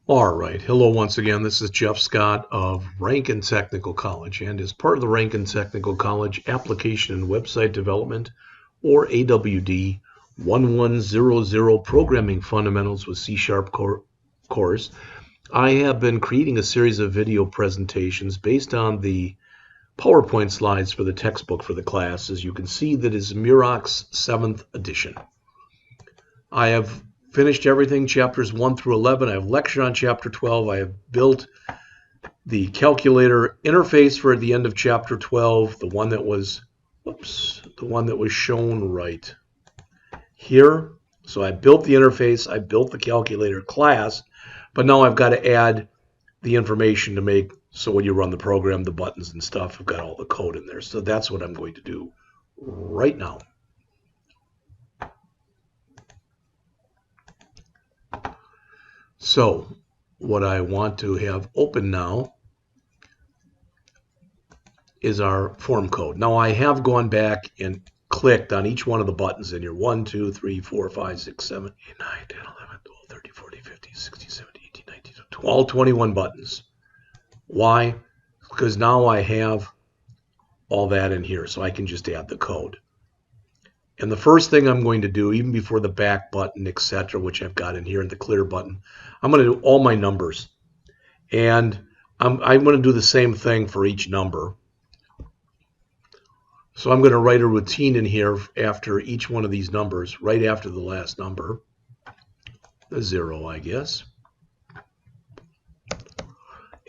All right, hello once again. This is Jeff Scott of Rankin Technical College, and as part of the Rankin Technical College Application and Website Development, or AWD 1100 Programming Fundamentals with C# course, I have been creating a series of video presentations based on the PowerPoint slides for the textbook for the class. As you can see, that is Muroc's 7th edition. I have finished everything, chapters 1 through 11. I have lectured on chapter 12. I have built the calculator interface for the end of chapter 12, the one that was shown right here. So I built the interface, I built the calculator class, but now I've got to add the information to make, so when you run the program, the buttons and stuff, I've got all the code in there. So that's what I'm going to do right now. So what I want to have open now is our form code. Now I have gone back and clicked on each one of the buttons in here. 1, 2, 3, 4, 5, 6, 7, 8, 9, 10, 11, 12, 13, 14, 15, 16, 17, 18, 19, 20, all 21 buttons. Why? Because now I have all that in here, so I can just add the code. And the first thing I'm going to do, even before the back button, etc., which I've got in here, and the clear button, I'm going to do all my numbers. And I'm going to do the same thing for each number. So I'm going to write a routine in here after each one of these numbers, right after the last number, the 0, I guess.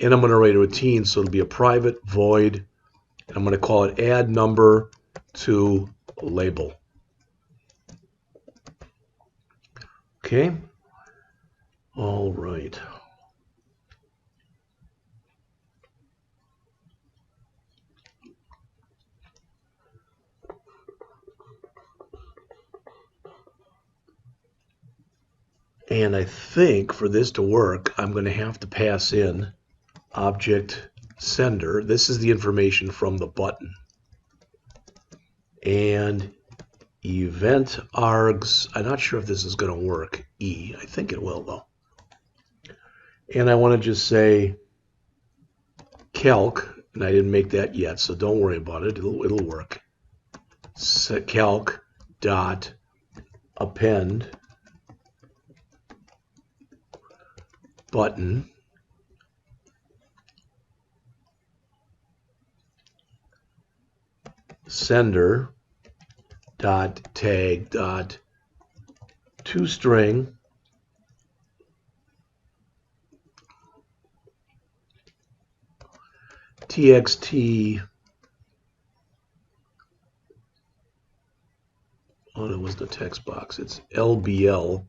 And I'm going to write a routine, so it'll be a private void. And I'm going to call it add number to label. Okay. All right. And I think for this to work, I'm going to have to pass in object sender. This is the information from the button. And event args, I'm not sure if this is going to work. I think it will though. And I want to just say calc, and I didn't make that yet, so don't worry about it. It'll work. Set calc dot append button sender dot tag dot toString txt. Oh, it was the text box. It's LBL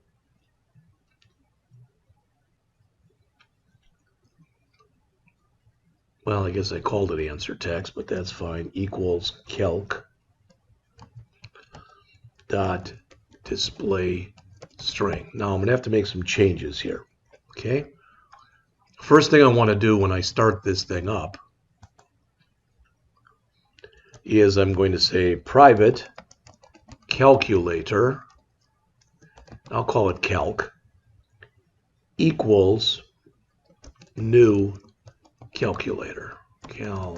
well, I guess I called it answer text, but that's fine, equals calc dot display string. Now I'm going to have to make some changes here. Okay. First thing I want to do when I start this thing up is I'm going to say private calculator, I'll call it calc, equals new calculator. There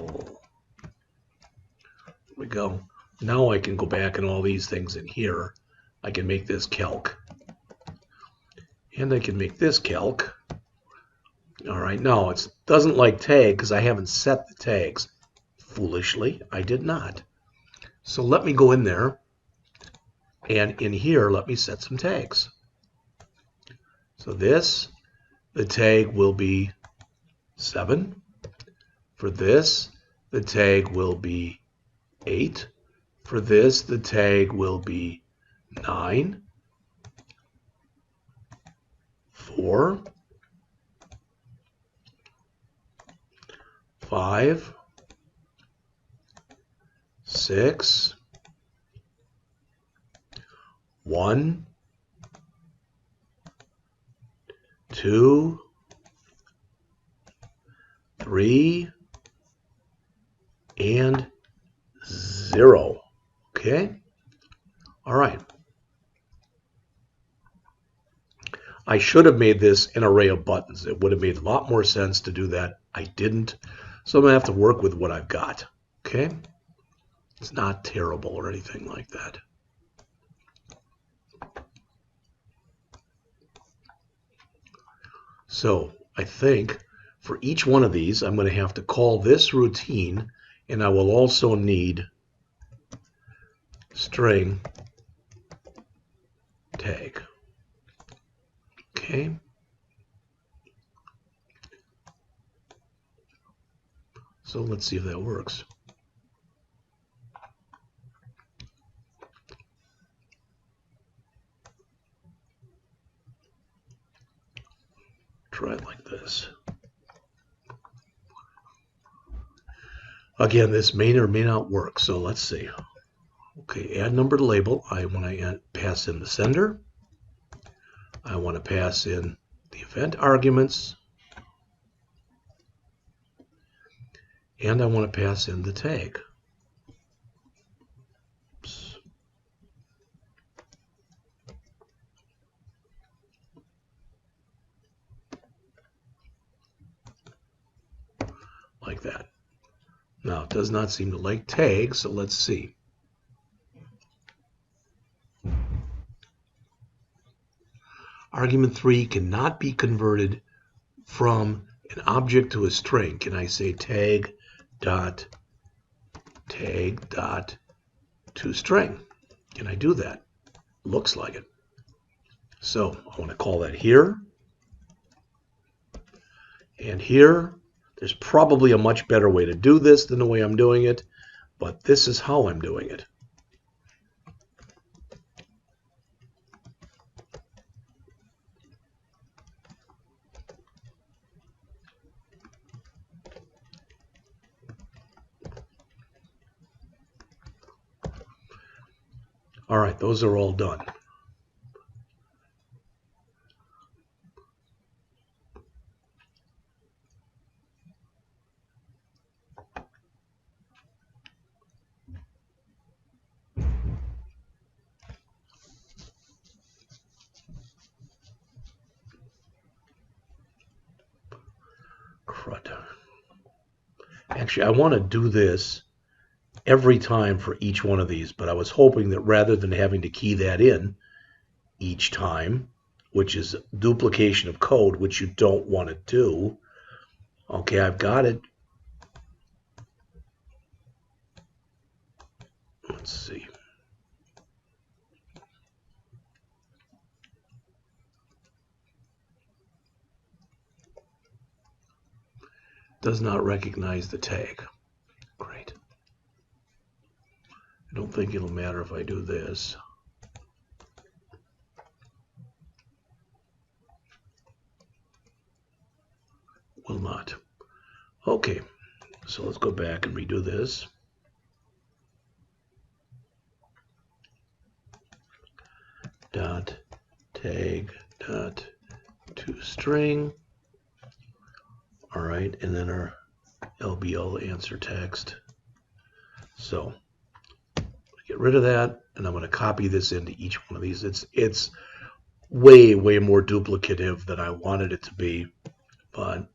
we go. Now I can go back and all these things in here. I can make this calc. And I can make this calc. All right, now it doesn't like tag because I haven't set the tags. Foolishly, I did not. So let me go in there, and in here, let me set some tags. So this, the tag will be 7. For this, the tag will be 8. For this, the tag will be 9. 4. 5. 6. 1. 2. 3. And 0. Okay. All right. I should have made this an array of buttons. It would have made a lot more sense to do that. I didn't. So I'm going to have to work with what I've got. Okay? It's not terrible or anything like that. So I think for each one of these, I'm going to have to call this routine, and I will also need string tag. Okay. So let's see if that works. Try it like this. Again, this may or may not work, so let's see. Okay, add number to label. I want to pass in the sender. I want to pass in the event arguments. And I want to pass in the tag. Oops. Like that. Now, it does not seem to like tags, so let's see. Argument 3 cannot be converted from an object to a string. Can I say tag dot toString? Can I do that? Looks like it. So I want to call that here. And here, there's probably a much better way to do this than the way I'm doing it, but this is how I'm doing it. All right, those are all done. Crud. Actually, I want to do this every time for each one of these, but I was hoping that rather than having to key that in each time, which is duplication of code, which you don't want to do. Okay, I've got it. Let's see. Does not recognize the tag. Great. I don't think it'll matter if I do this. Will not. Okay, so let's go back and redo this. Dot tag dot toString. All right, and then our LBL answer text. So get rid of that, and I'm going to copy this into each one of these. It's way more duplicative than I wanted it to be, but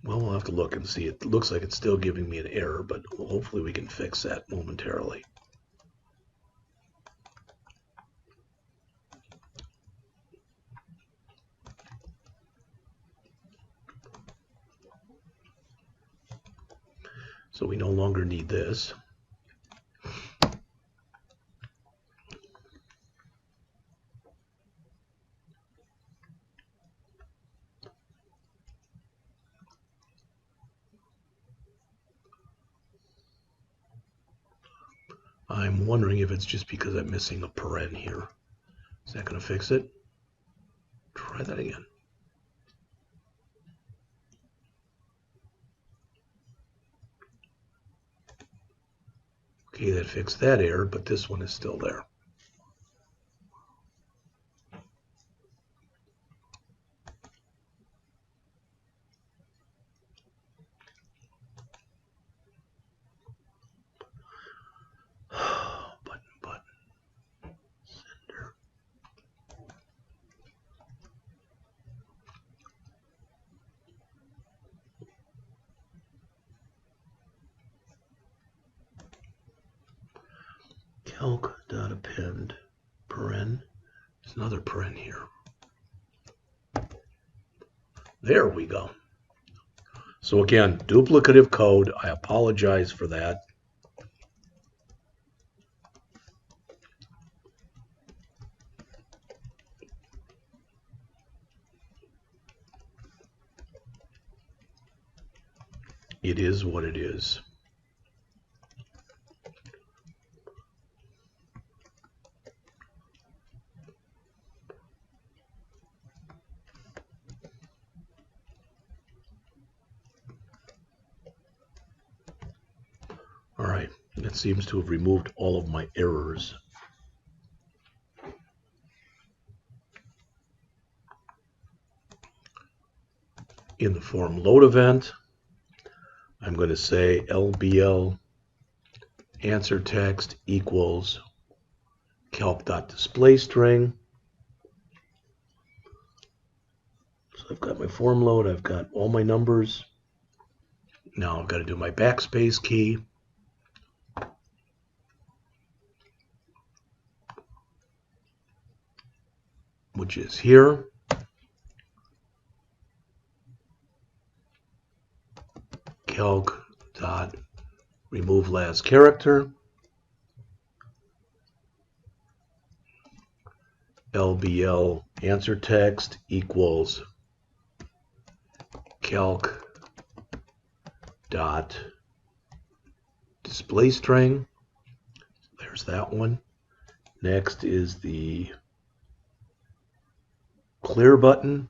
well, we'll have to look and see. It looks like it's still giving me an error, but hopefully we can fix that momentarily. So we no longer need this. I'm wondering if it's just because I'm missing a paren here. Is that going to fix it? Try that again. Okay, that fixed that error, but this one is still there. calc.append paren. There's another paren here. There we go. So again, duplicative code. I apologize for that. It is what it is. All right, that seems to have removed all of my errors. In the form load event, I'm going to say LBL answer text equals calc.displayString. So I've got my form load, I've got all my numbers. Now I've got to do my backspace key. Which is here. Calc dot remove last character. LBL answer text equals calc dot display string. There's that one. Next is the clear button.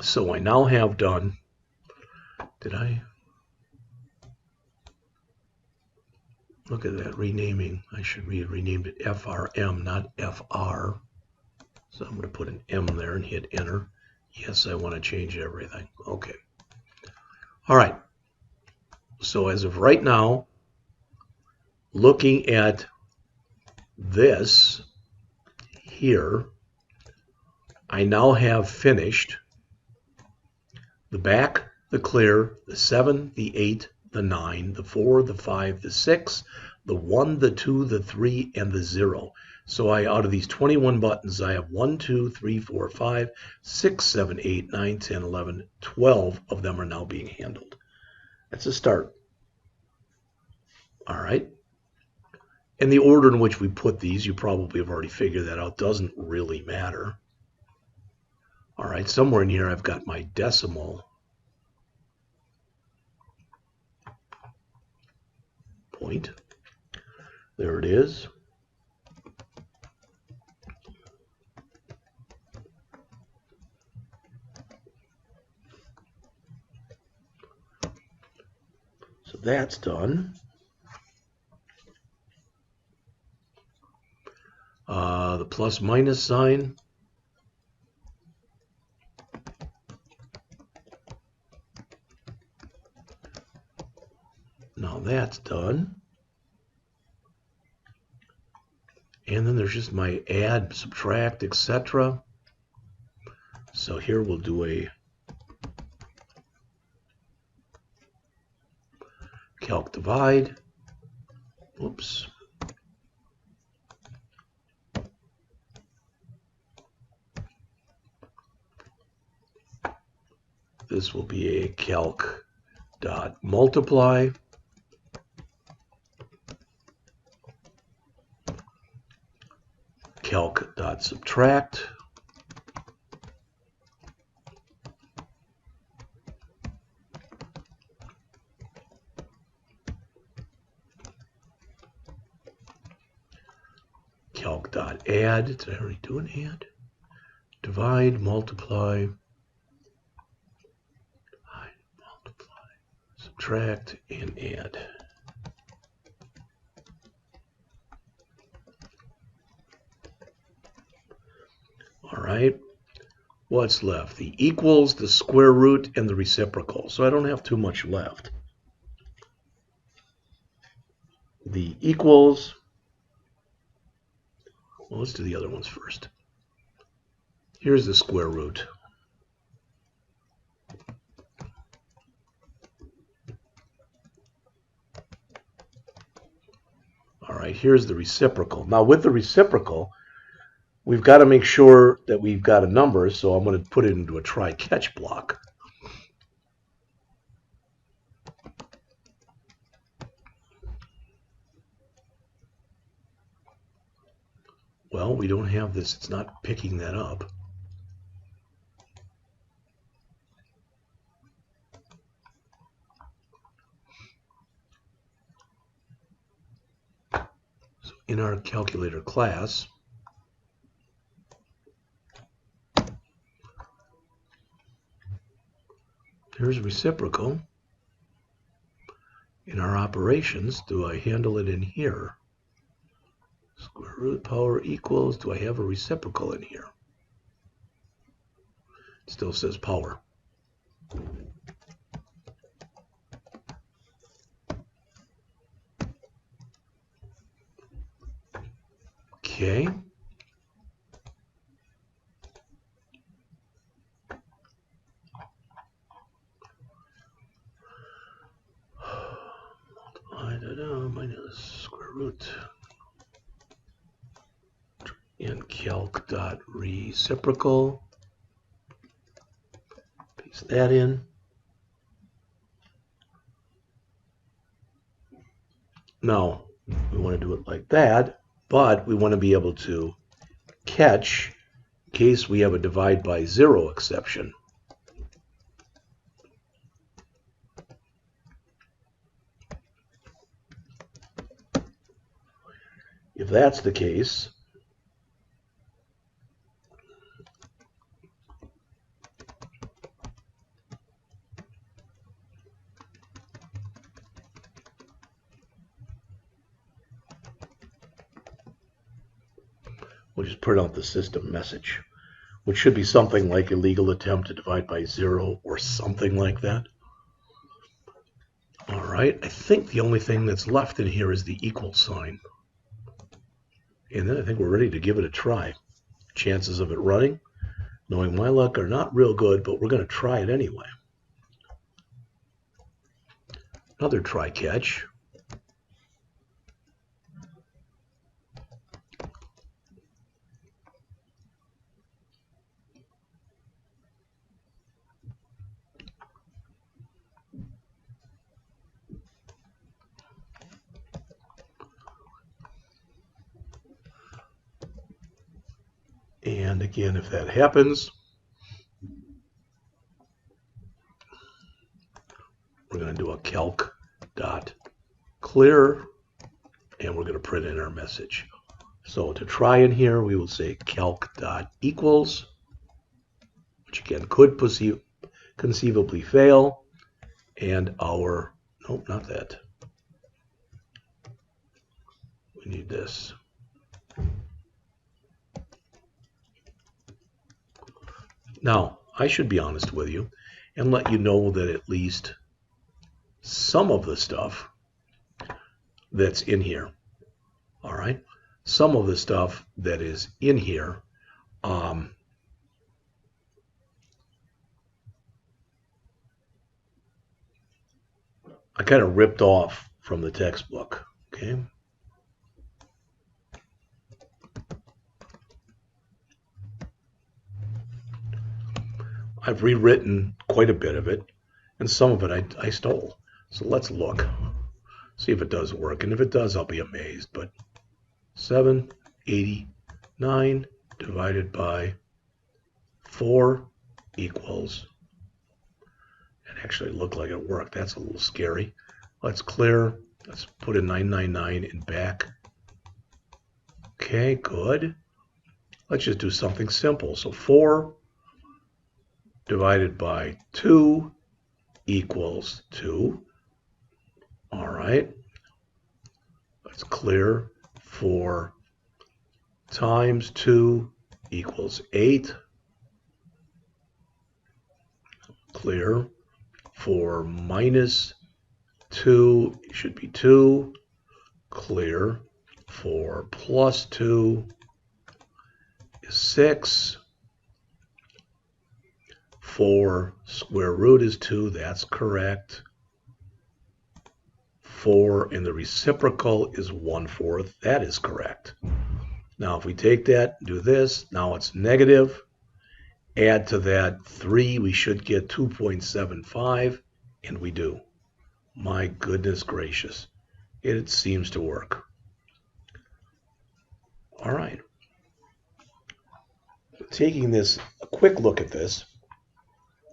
So I now have done, did I? Look at that renaming. I should have renamed it FRM, not FR. So I'm going to put an M there and hit enter. Yes, I want to change everything. Okay. All right. So as of right now, looking at this here, I now have finished the back, the clear, the 7, the 8, the 9, the 4, the 5, the 6, the 1, the 2, the 3, and the 0. So out of these 21 buttons, I have 1, 2, 3, 4, 5, 6, 7, 8, 9, 10, 11, 12 of them are now being handled. That's a start. All right. And the order in which we put these, you probably have already figured that out, doesn't really matter. All right, somewhere in here I've got my decimal point. There it is. So that's done. The plus minus sign. Now that's done. And then there's just my add, subtract, etc. So here we'll do a calc divide. Oops. This will be a calc dot multiply. Calc dot subtract. Calc dot add. Did I already do an add? Divide, multiply. Subtract and add. All right, what's left? The equals, the square root, and the reciprocal. So I don't have too much left. The equals Well, let's do the other ones first. Here's the square root. All right, here's the reciprocal. Now with the reciprocal, we've got to make sure that we've got a number, so I'm going to put it into a try-catch block. Well, we don't have this. It's not picking that up. So in our calculator class, here's reciprocal. In our operations, do I handle it in here? Square root power equals, do I have a reciprocal in here? It still says power. Okay. Minus square root and calc dot reciprocal. Paste that in. Now we want to do it like that, but we want to be able to catch in case we have a divide by zero exception. If that's the case, we'll just print out the system message, which should be something like illegal attempt to divide by zero or something like that. All right, I think the only thing that's left in here is the equal sign. And then I think we're ready to give it a try. Chances of it running, knowing my luck, are not real good, but we're going to try it anyway. Another try catch. And again, if that happens, we're going to do a calc dot clear, and we're going to print in our message. So to try in here, we will say calc dot equals, which again could conceivably fail, and our, nope, not that. We need this. Now, I should be honest with you and let you know that at least some of the stuff that's in here, all right, some of the stuff that is in here, I kind of ripped off from the textbook, okay? I've rewritten quite a bit of it, and some of it I stole. So let's look, see if it does work. And if it does, I'll be amazed. But 789 divided by 4 equals, it actually looked like it worked. That's a little scary. Let's clear. Let's put a 999 in back. Okay, good. Let's just do something simple. So 4 divided by 2 equals 2. All right. Let's clear. 4 times 2 equals 8. Clear. 4 minus 2 should be 2. Clear. 4 plus 2 is 6. 4 square root is 2. That's correct. 4 and the reciprocal is 1/4. That is correct. Now if we take that and do this, now it's negative. Add to that 3, we should get 2.75, and we do. My goodness gracious. It seems to work. All right. Taking this, a quick look at this.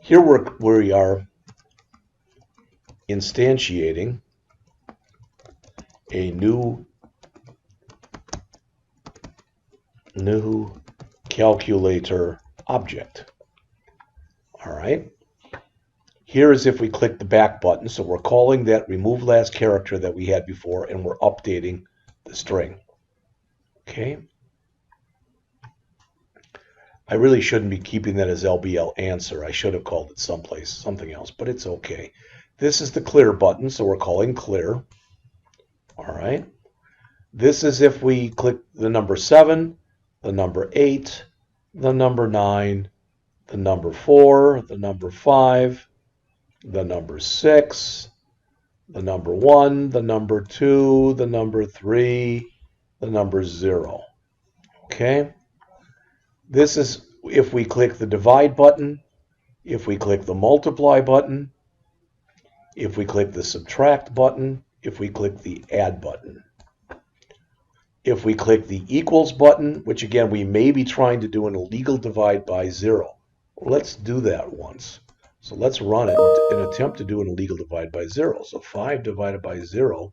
Here we are instantiating a new calculator object. All right. Here is if we click the back button. So we're calling that remove last character that we had before, and we're updating the string. Okay. I really shouldn't be keeping that as LBL answer. I should have called it something else, but it's okay. This is the clear button, so we're calling clear. All right. This is if we click the number 7, the number 8, the number 9, the number 4, the number 5, the number 6, the number 1, the number 2, the number 3, the number 0. Okay? This is if we click the divide button, if we click the multiply button, if we click the subtract button, if we click the add button. If we click the equals button, which again we may be trying to do an illegal divide by 0. Let's do that once. So let's run it and attempt to do an illegal divide by 0. So 5 divided by 0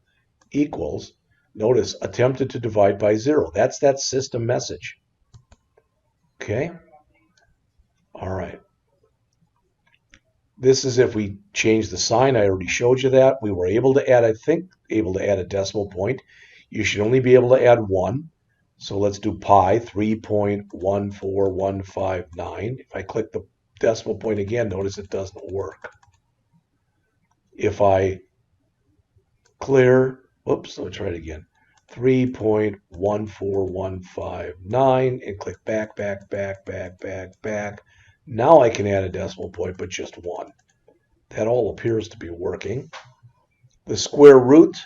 equals, notice, attempted to divide by 0. That's that system message. Okay? All right. This is if we change the sign. I already showed you that. We were able to add, I think, a decimal point. You should only be able to add 1. So let's do pi, 3.14159. If I click the decimal point again, notice it doesn't work. If I clear, oops, let me try it again. 3.14159 and click back. Now I can add a decimal point, but just 1. That all appears to be working. The square root,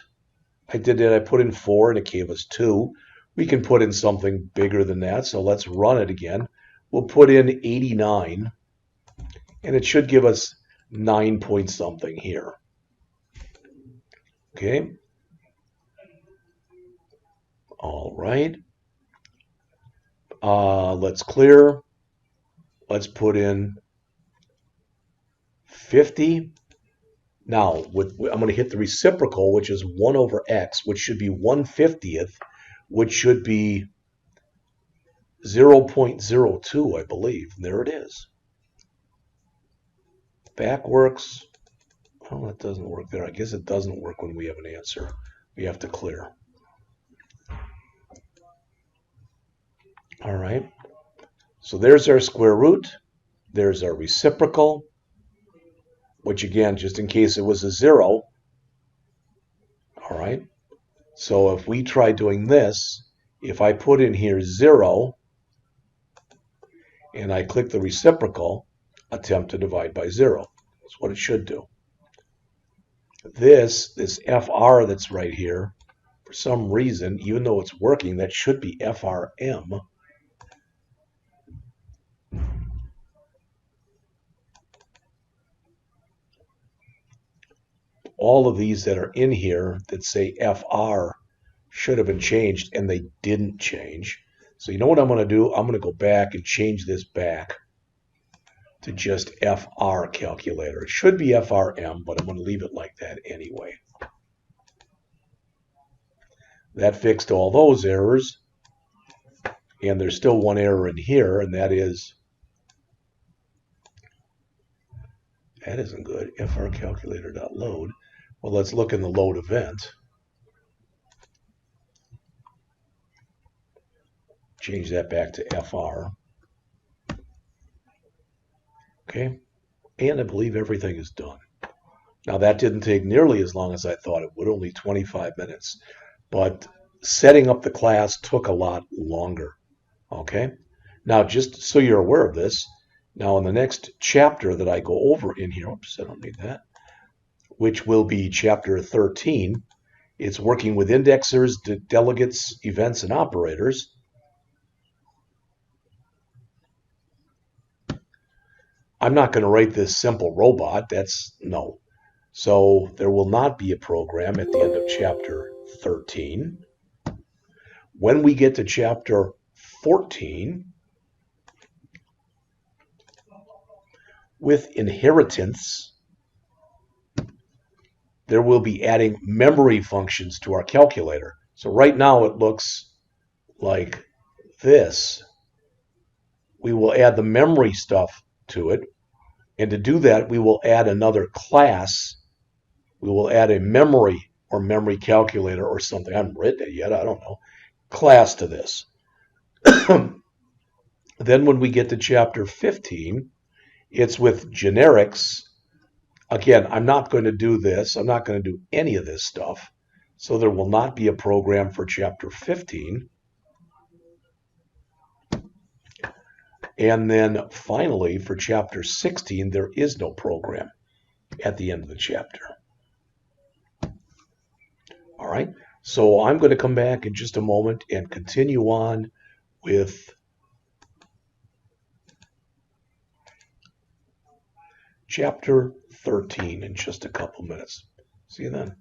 I did that. I put in 4 and it gave us 2. We can put in something bigger than that, so let's run it again. We'll put in 89, and it should give us 9 point something here. Okay. All right. Let's clear. Let's put in 50. Now, I'm going to hit the reciprocal, which is 1 over x, which should be 1/50th, which should be 0.02, I believe. There it is. Back works. Oh, that doesn't work there. I guess it doesn't work when we have an answer. We have to clear. All right. So there's our square root. There's our reciprocal, which again, just in case it was a 0. All right. So if we try doing this, if I put in here 0 and I click the reciprocal, attempt to divide by 0. That's what it should do. This FR that's right here, for some reason, even though it's working, that should be FRM. All of these that are in here that say FR should have been changed, and they didn't change. So you know what I'm going to do? I'm going to go back and change this back to just FR calculator. It should be FRM, but I'm going to leave it like that anyway. That fixed all those errors, and there's still one error in here, and that is, that isn't good, frcalculator.load. Well, let's look in the load event. Change that back to FR. Okay, and I believe everything is done. Now that didn't take nearly as long as I thought it would, only 25 minutes. But setting up the class took a lot longer. Okay, Now, just so you're aware of this, now in the next chapter that I go over in here, oops, I don't need that, which will be chapter 13, it's working with indexers, delegates, events, and operators. I'm not going to write this simple robot. No. So there will not be a program at the end of chapter 13. When we get to chapter 14, with inheritance, there will be adding memory functions to our calculator. So right now it looks like this. We will add the memory stuff to it. And to do that, we will add another class. We will add a memory or memory calculator or something. I haven't written it yet. I don't know. Class to this. Then when we get to chapter 15, it's with generics. Again, I'm not going to do this. I'm not going to do any of this stuff. So there will not be a program for chapter 15. And then finally, for chapter 16, there is no program at the end of the chapter. All right, so I'm going to come back in just a moment and continue on with chapter 13 in just a couple minutes. See you then.